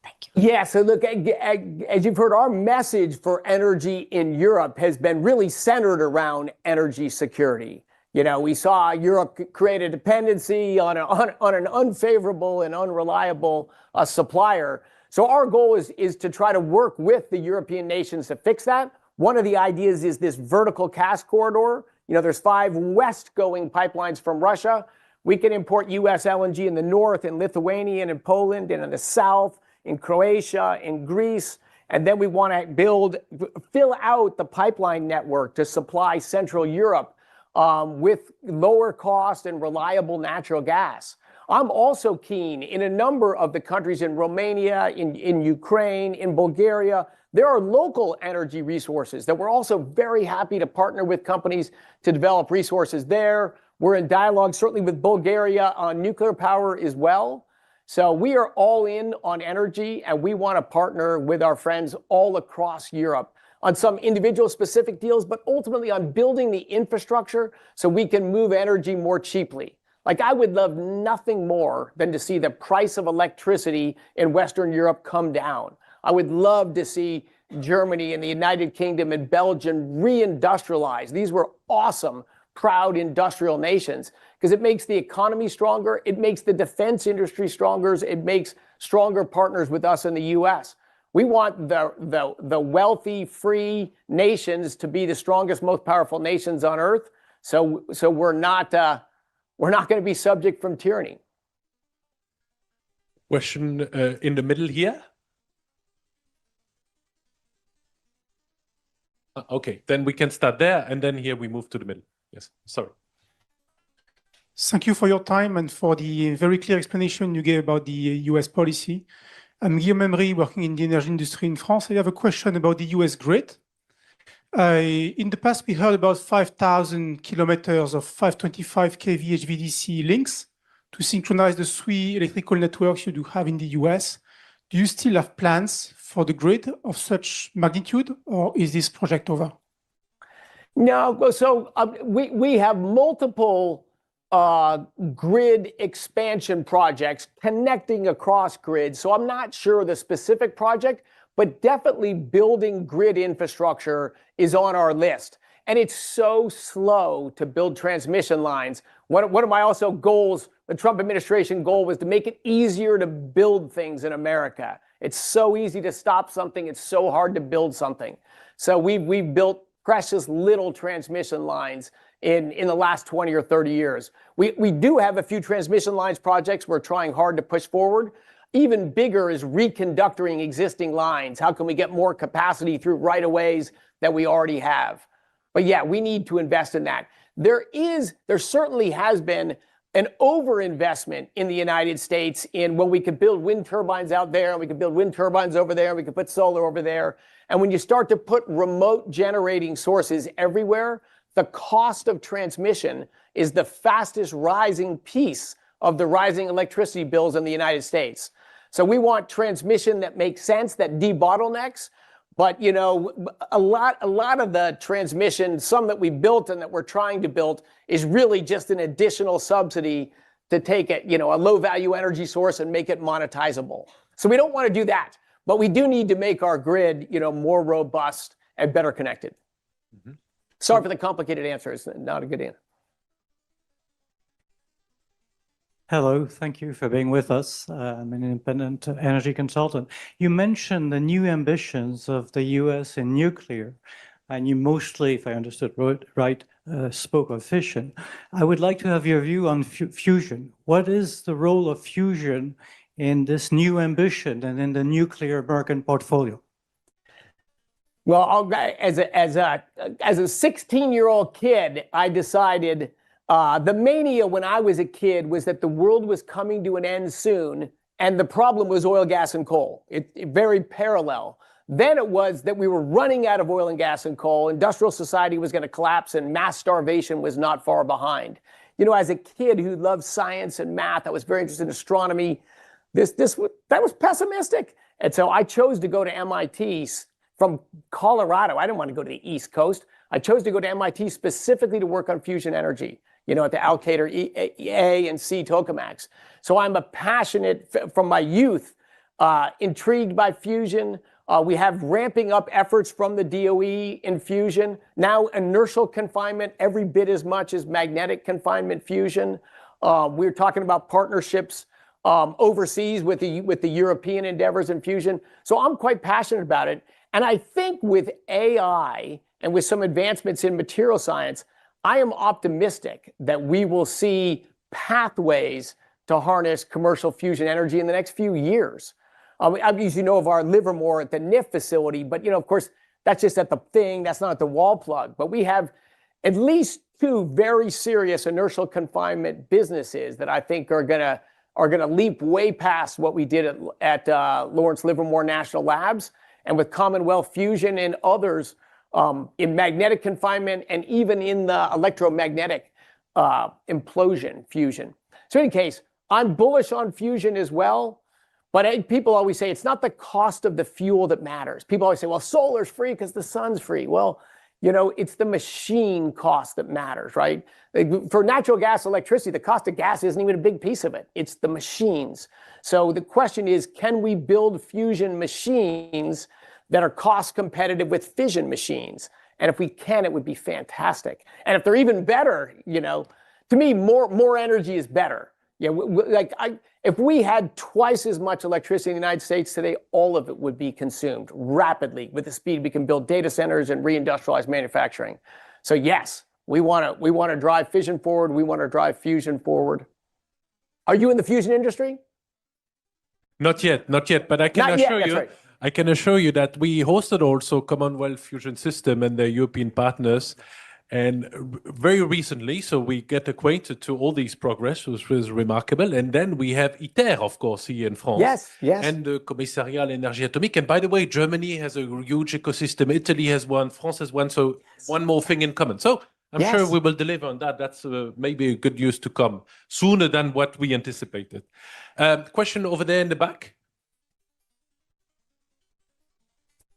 Thank you. Yeah, so look, as you've heard, our message for energy in Europe has been really centered around energy security. You know, we saw Europe create a dependency on an unfavorable and unreliable supplier. So our goal is to try to work with the European nations to fix that. One of the ideas is this vertical gas corridor. You know, there's 5 west-going pipelines from Russia. We can import U.S. LNG in the north, in Lithuania, and in Poland, and in the south, in Croatia, in Greece. And then we want to fill out the pipeline network to supply Central Europe with lower cost and reliable natural gas. I'm also keen in a number of the countries in Romania, in Ukraine, in Bulgaria. There are local energy resources that we're also very happy to partner with companies to develop resources there. We're in dialogue, certainly with Bulgaria, on nuclear power as well. So we are all in on energy, and we want to partner with our friends all across Europe on some individual specific deals, but ultimately on building the infrastructure so we can move energy more cheaply. Like, I would love nothing more than to see the price of electricity in Western Europe come down. I would love to see Germany and the United Kingdom and Belgium reindustrialize. These were awesome, proud industrial nations, because it makes the economy stronger, it makes the defense industry stronger, it makes stronger partners with us in the U.S. We want the wealthy, free nations to be the strongest, most powerful nations on earth. So we're not going to be subject from tyranny. Question in the middle here. Okay, then we can start there, and then here we move to the middle. Yes, sorry. Thank you for your time and for the very clear explanation you gave about the US policy. I'm Guillaume Emery, working in the energy industry in France. I have a question about the US grid. In the past, we heard about 5,000 kilometers of 525 kV HVDC links to synchronize the 3 electrical networks you do have in the US. Do you still have plans for the grid of such magnitude, or is this project over? No, so we have multiple grid expansion projects connecting across grids. So I'm not sure the specific project, but definitely building grid infrastructure is on our list. And it's so slow to build transmission lines. One of my also goals, the Trump administration goal, was to make it easier to build things in America. It's so easy to stop something. It's so hard to build something. So we've built precious little transmission lines in the last 20 or 30 years. We do have a few transmission lines projects we're trying hard to push forward. Even bigger is reconductoring existing lines. How can we get more capacity through right-of-ways that we already have? But yeah, we need to invest in that. There certainly has been an overinvestment in the United States in when we could build wind turbines out there, and we could build wind turbines over there, and we could put solar over there. And when you start to put remote generating sources everywhere, the cost of transmission is the fastest rising piece of the rising electricity bills in the United States. So we want transmission that makes sense, that debottlenecks. But, you know, a lot of the transmission, some that we built and that we're trying to build, is really just an additional subsidy to take it, you know, a low value energy source and make it monetizable. So we don't want to do that, but we do need to make our grid, you know, more robust and better connected. Mm-hmm. Sorry for the complicated answer. It's not a good answer. Hello, thank you for being with us. I'm an independent energy consultant. You mentioned the new ambitions of the US in nuclear, and you mostly, if I understood right, spoke of fission. I would like to have your view on fusion. What is the role of fusion in this new ambition and in the nuclear American portfolio? Well, as a 16-year-old kid, I decided the mania when I was a kid was that the world was coming to an end soon, and the problem was oil, gas, and coal. It very parallel. Then it was that we were running out of oil and gas and coal. Industrial society was going to collapse, and mass starvation was not far behind. You know, as a kid who loved science and math, I was very interested in astronomy. That was pessimistic, and so I chose to go to MIT from Colorado. I didn't want to go to the East Coast. I chose to go to MIT specifically to work on fusion energy, you know, at the Alcator A and C tokamaks. So I'm a passionate, from my youth, intrigued by fusion. We have ramping up efforts from the DOE in fusion. Now inertial confinement, every bit as much as magnetic confinement fusion. We're talking about partnerships overseas with the European endeavors in fusion. So I'm quite passionate about it. And I think with AI and with some advancements in material science, I am optimistic that we will see pathways to harness commercial fusion energy in the next few years. As you know of our Livermore at the NIF facility, but, you know, of course, that's just at the thing, that's not at the wall plug. But we have at least two very serious inertial confinement businesses that I think are gonna leap way past what we did at Lawrence Livermore National Labs, and with Commonwealth Fusion and others in magnetic confinement and even in the electromagnetic implosion fusion. So in any case, I'm bullish on fusion as well. But people always say it's not the cost of the fuel that matters. People always say, well, solar's free because the sun's free. Well, you know, it's the machine cost that matters, right? For natural gas, electricity, the cost of gas isn't even a big piece of it. It's the machines. So the question is, can we build fusion machines that are cost competitive with fission machines? And if we can, it would be fantastic. And if they're even better, you know, to me, more energy is better. Yeah, if we had twice as much electricity in the United States today, all of it would be consumed rapidly with the speed we can build data centers and reindustrialize manufacturing. So yes, we want to drive fission forward. We want to drive fusion forward. Are you in the fusion industry? Not yet, but I can assure you. Right. I can assure you that we hosted also Commonwealth Fusion System and their European partners. And very recently, so we get acquainted to all these progress, which was remarkable. And then we have ITER, of course, here in France. Yes, yes. And the Commissariat à l'Énergie Atomique. And by the way, Germany has a huge ecosystem. Italy has one, France has one. So one more thing in common. So I'm sure we will deliver on that. That's maybe a good news to come sooner than what we anticipated. Question over there in the back.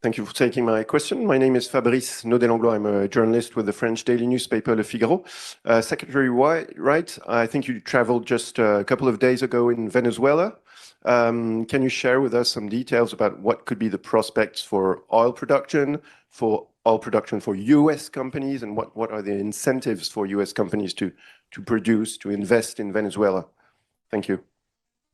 Thank you for taking my question. My name is Fabrice Naudet-Langlois. I'm a journalist with the French daily newspaper Le Figaro. Secretary Wright, I think you traveled just a couple of days ago in Venezuela. Can you share with us some details about what could be the prospects for oil production for US companies, and what are the incentives for US companies to produce, to invest in Venezuela? Thank you.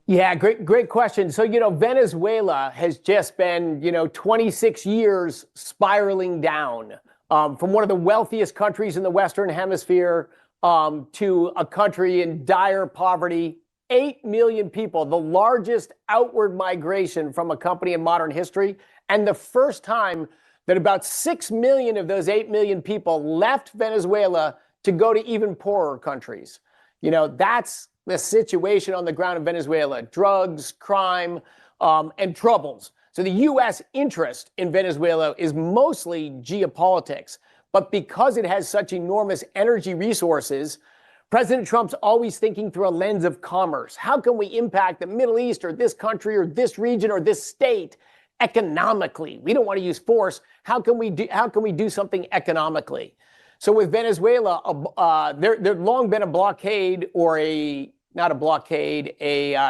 Yeah, great question. So, you know, Venezuela has just been, 26 years spiraling down from one of the wealthiest countries in the Western Hemisphere to a country in dire poverty. 8 million people, the largest outward migration from a country in modern history, and the first time that about 6 million of those 8 million people left Venezuela to go to even poorer countries. You know, that's the situation on the ground in Venezuela: drugs, crime, and troubles. So the U.S. interest in Venezuela is mostly geopolitics. But because it has such enormous energy resources, President Trump's always thinking through a lens of commerce. How can we impact the Middle East or this country or this region or this state economically? We don't want to use force. How can we do something economically? So with Venezuela, there's long been a blockade, or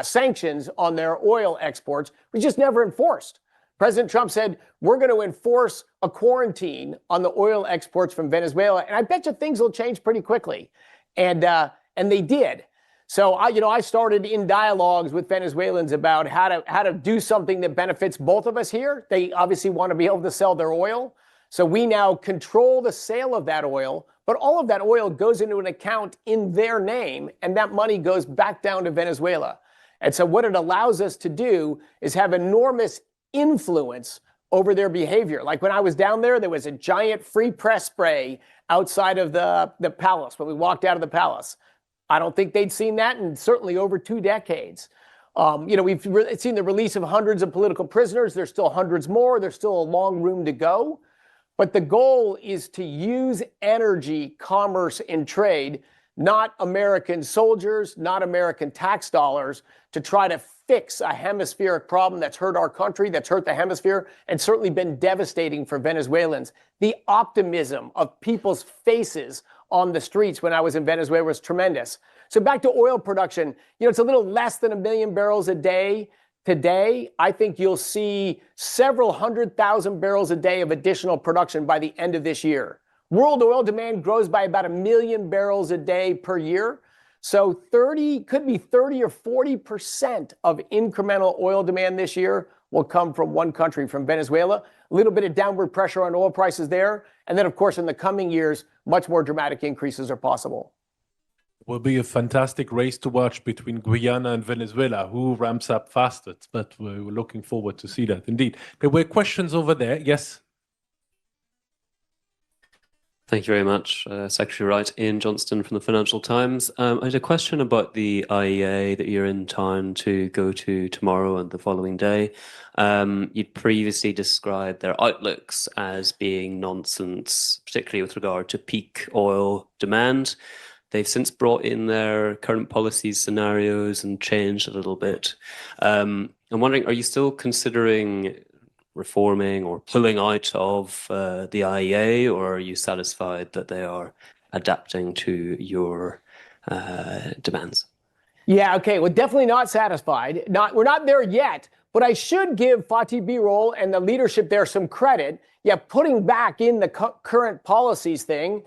sanctions on their oil exports, which just never enforced. President Trump said, we're going to enforce a quarantine on the oil exports from Venezuela. And I bet you things will change pretty quickly. And they did. So I started in dialogues with Venezuelans about how to do something that benefits both of us here. They obviously want to be able to sell their oil. So we now control the sale of that oil, but all of that oil goes into an account in their name, and that money goes back down to Venezuela. And so what it allows us to do is have enormous influence over their behavior. Like when I was down there, there was a giant free press spray outside of the palace when we walked out of the palace. I don't think they'd seen that in certainly over 2 decades. We've seen the release of hundreds of political prisoners. There's still hundreds more. There's still a long room to go. But the goal is to use energy, commerce, and trade, not American soldiers, not American tax dollars, to try to fix a hemispheric problem that's hurt our country, that's hurt the hemisphere, and certainly been devastating for Venezuelans. The optimism of people's faces on the streets when I was in Venezuela was tremendous. So back to oil production, it's a little less than 1 million barrels a day today. I think you'll see several 100,000 barrels a day of additional production by the end of this year. World oil demand grows by about 1 million barrels a day per year. So could be 30 or 40% of incremental oil demand this year will come from one country, from Venezuela. A little bit of downward pressure on oil prices there. And then, of course, in the coming years, much more dramatic increases are possible. Will be a fantastic race to watch between Guyana and Venezuela. Who ramps up fastest? But we're looking forward to see that. Indeed. There were questions over there. Yes. Thank you very much, Secretary Wright. Ian Johnston from the Financial Times. I had a question about the IEA that you're in town to go to tomorrow and the following day. You'd previously described their outlooks as being nonsense, particularly with regard to peak oil demand. They've since brought in their current policy scenarios and changed a little bit. I'm wondering, are you still considering reforming or pulling out of the IEA, or are you satisfied that they are adapting to your demands? Yeah, okay, well, definitely not satisfied. We're not there yet, but I should give Fatih Birol and the leadership there some credit. Yeah, putting back in the current policies thing,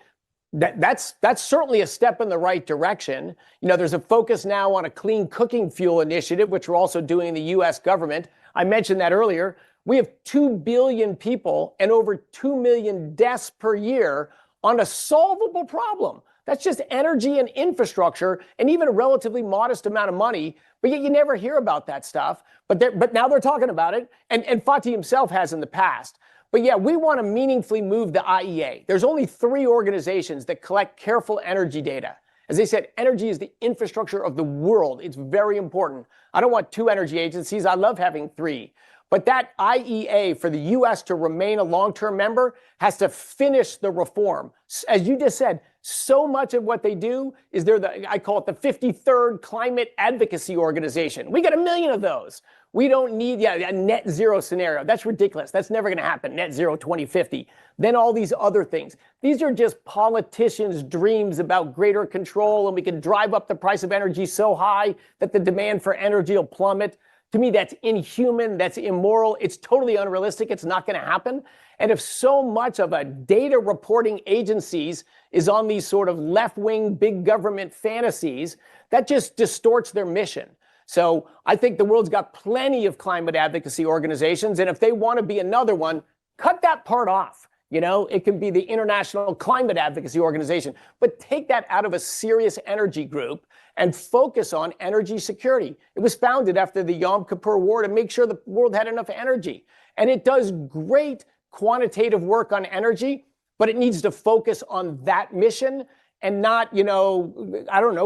that's certainly a step in the right direction. There's a focus now on a clean cooking fuel initiative, which we're also doing in the U.S. government. I mentioned that earlier. We have 2 billion people and over 2 million deaths per year on a solvable problem. That's just energy and infrastructure and even a relatively modest amount of money, but yet you never hear about that stuff. But now they're talking about it, and Fatih himself has in the past. But yeah, we want to meaningfully move the IEA. There's only 3 organizations that collect careful energy data. As they said, energy is the infrastructure of the world. It's very important. I don't want 2 energy agencies. I love having 3. But that IEA, for the U.S. to remain a long-term member, has to finish the reform. As you just said, so much of what they do is I call it the 53rd Climate Advocacy Organization. We got 1 million of those. We don't need a net zero scenario. That's ridiculous. That's never going to happen. Net zero 2050. Then all these other things. These are just politicians' dreams about greater control, and we can drive up the price of energy so high that the demand for energy will plummet. To me, that's inhuman, that's immoral, it's totally unrealistic, it's not going to happen. And if so much of a data reporting agencies is on these sort of left-wing big government fantasies, that just distorts their mission. So I think the world's got plenty of climate advocacy organizations, and if they want to be another one, cut that part off. It can be the International Climate Advocacy Organization, but take that out of a serious energy group and focus on energy security. It was founded after the Yom Kippur War to make sure the world had enough energy. And it does great quantitative work on energy, but it needs to focus on that mission and not,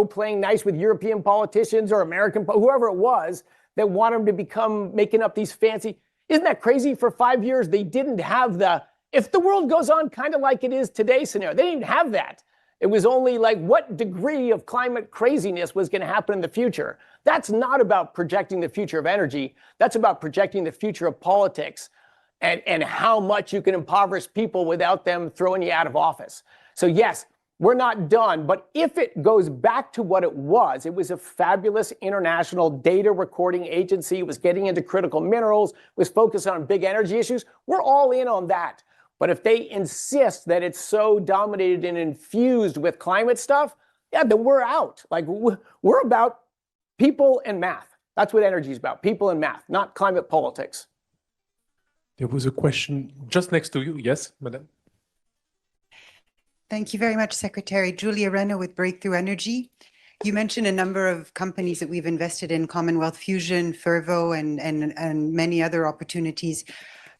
playing nice with European politicians or American, whoever it was that want them to become making up these fancy. Isn't that crazy? For 5 years, they didn't have if the world goes on kind of like it is today scenario. They didn't have that. It was only like what degree of climate craziness was going to happen in the future. That's not about projecting the future of energy. That's about projecting the future of politics and how much you can impoverish people without them throwing you out of office. So yes, we're not done, but if it goes back to what it was a fabulous international data recording agency. It was getting into critical minerals, was focused on big energy issues. We're all in on that. But if they insist that it's so dominated and infused with climate stuff, yeah, then we're out. Like we're about people and math. That's what energy is about, people and math, not climate politics. There was a question just next to you. Yes, madam. Thank you very much, Secretary. Julia Renner with Breakthrough Energy. You mentioned a number of companies that we've invested in, Commonwealth Fusion, Fervo, and many other opportunities.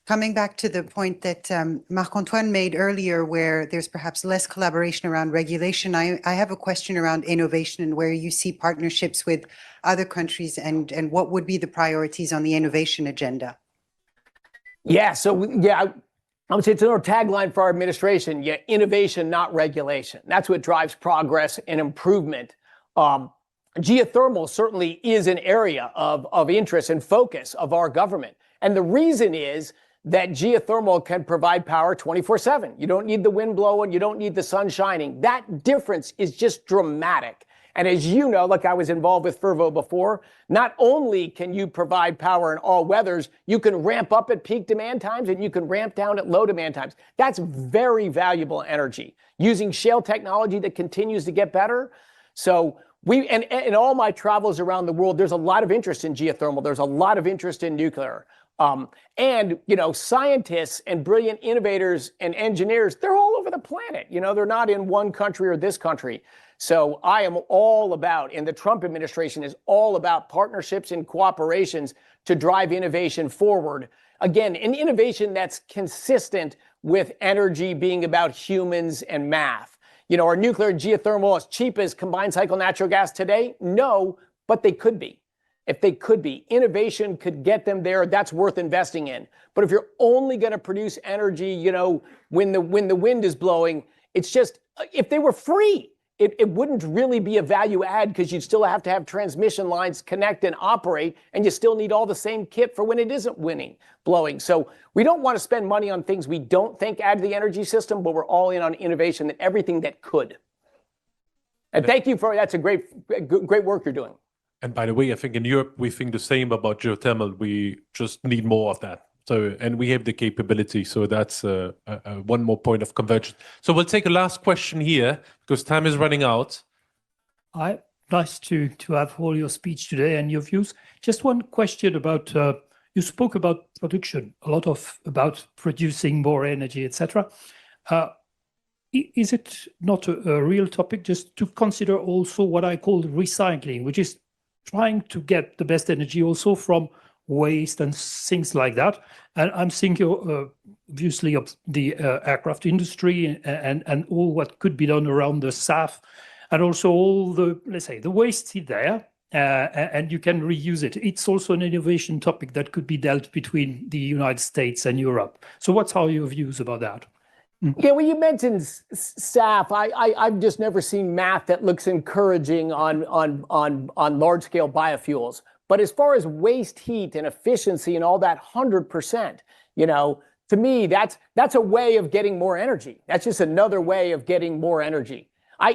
Coming back to the point that Marc-Antoine made earlier, where there's perhaps less collaboration around regulation, I have a question around innovation and where you see partnerships with other countries and what would be the priorities on the innovation agenda. Yeah, so yeah, I would say it's another tagline for our administration. Yeah, innovation, not regulation. That's what drives progress and improvement. Geothermal certainly is an area of interest and focus of our government. And the reason is that geothermal can provide power 24/7. You don't need the wind blowing, you don't need the sun shining. That difference is just dramatic. And as you know, like I was involved with Fervo before, not only can you provide power in all weathers, you can ramp up at peak demand times and you can ramp down at low demand times. That's very valuable energy. Using shale technology that continues to get better. So and in all my travels around the world, there's a lot of interest in geothermal. There's a lot of interest in nuclear. And, you know, scientists and brilliant innovators and engineers, they're all over the planet. You know, they're not in one country or this country. So I am all about, and the Trump administration is all about partnerships and cooperations to drive innovation forward. Again, an innovation that's consistent with energy being about humans and math. You know, are nuclear and geothermal as cheap as combined cycle natural gas today? No, but they could be. If they could be, innovation could get them there. That's worth investing in. But if you're only going to produce energy, you know, when the wind is blowing, it's just, if they were free, it wouldn't really be a value add because you'd still have to have transmission lines connect and operate, and you still need all the same kit for when it isn't blowing. So we don't want to spend money on things we don't think add to the energy system, but we're all in on innovation and everything that could. And thank you that's a great work you're doing. And by the way, I think in Europe, we think the same about geothermal. We just need more of that. So, and we have the capability. So that's one more point of convergence. So we'll take a last question here because time is running out. Nice to have all your speech today and your views. Just one question about, you spoke about production, a lot about producing more energy, etc. Is it not a real topic just to consider also what I call recycling, which is trying to get the best energy also from waste and things like that? And I'm thinking obviously of the aircraft industry and all what could be done around the SAF, and also all the, let's say, the waste is there, and you can reuse it. It's also an innovation topic that could be dealt between the United States and Europe. So what are your views about that? Yeah, well, you mentioned SAF. I've just never seen math that looks encouraging on large-scale biofuels. But as far as waste heat and efficiency and all that, 100%, you know, to me, that's a way of getting more energy. That's just another way of getting more energy.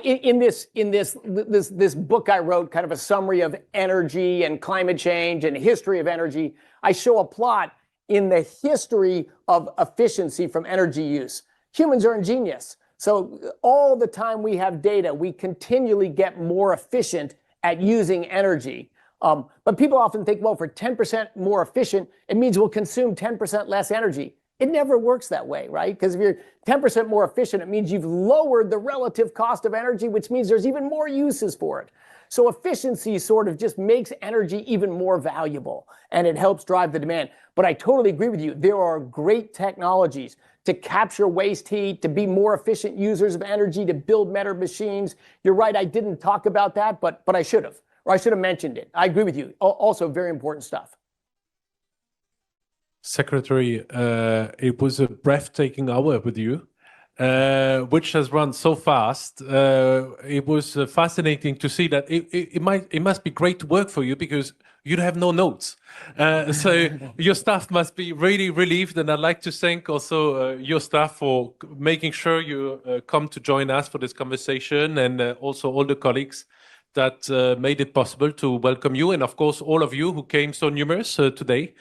In this book I wrote, kind of a summary of energy and climate change and history of energy, I show a plot in the history of efficiency from energy use. Humans are ingenious. So all the time we have data, we continually get more efficient at using energy. But people often think, well, for 10% more efficient, it means we'll consume 10% less energy. It never works that way, right? Because if you're 10% more efficient, it means you've lowered the relative cost of energy, which means there's even more uses for it. So efficiency sort of just makes energy even more valuable, and it helps drive the demand. But I totally agree with you. There are great technologies to capture waste heat, to be more efficient users of energy, to build better machines. You're right, I didn't talk about that, but I should have. Or I should have mentioned it. I agree with you. Also, very important stuff. Secretary, it was a breathtaking hour with you, which has run so fast. It was fascinating to see that it must be great to work for you because you have no notes. So your staff must be really relieved, and I'd like to thank also your staff for making sure you come to join us for this conversation, and also all the colleagues that made it possible to welcome you, and of course all of you who came so numerous today.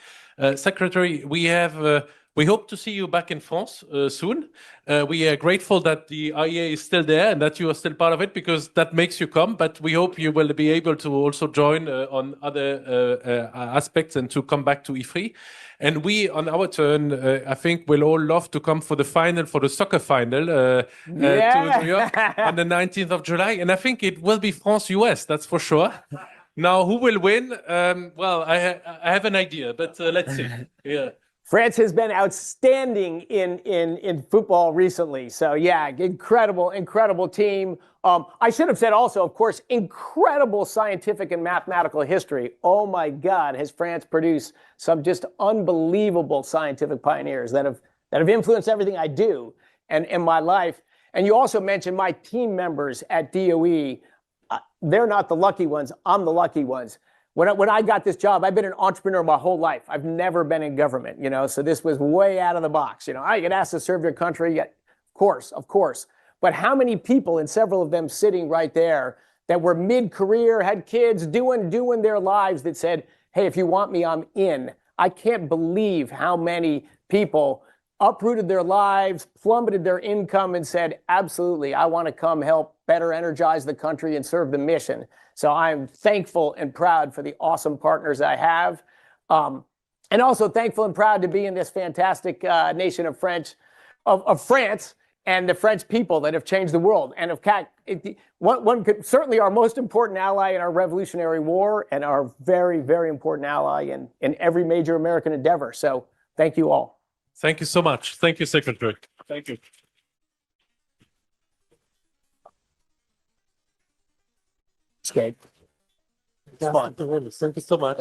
Secretary, we have We hope to see you back in France soon. We are grateful that the IEA is still there and that you are still part of it, because that makes you come. But we hope you will be able to also join on other aspects and to come back to IFRI. And we, on our turn, I think we'll all love to come for the final, for the soccer final to New York on the 19th of July. And I think it will be France-US, that's for sure. Now, who will win? Well, I have an idea, but let's see. Yeah. France has been outstanding in football recently. So yeah, incredible team. I should have said also, of course, incredible scientific and mathematical history. Oh my God, has France produced some just unbelievable scientific pioneers that have influenced everything I do and in my life. And you also mentioned my team members at DOE. They're not the lucky ones. I'm the lucky ones. When I got this job, I've been an entrepreneur my whole life. I've never been in government, so this was way out of the box. I get asked to serve your country, yeah, of course. But how many people, and several of them sitting right there, that were mid-career, had kids, doing their lives, that said, hey, if you want me, I'm in. I can't believe how many people uprooted their lives, plummeted their income, and said, absolutely, I want to come help better energize the country and serve the mission. So I'm thankful and proud for the awesome partners I have. And also thankful and proud to be in this fantastic nation of France, and the French people that have changed the world. And one could certainly our most important ally in our Revolutionary War, and our very, very important ally in every major American endeavor. So thank you all. Thank you so much. Thank you, Secretary. Thank you. Escape. It's fun. Thank you so much.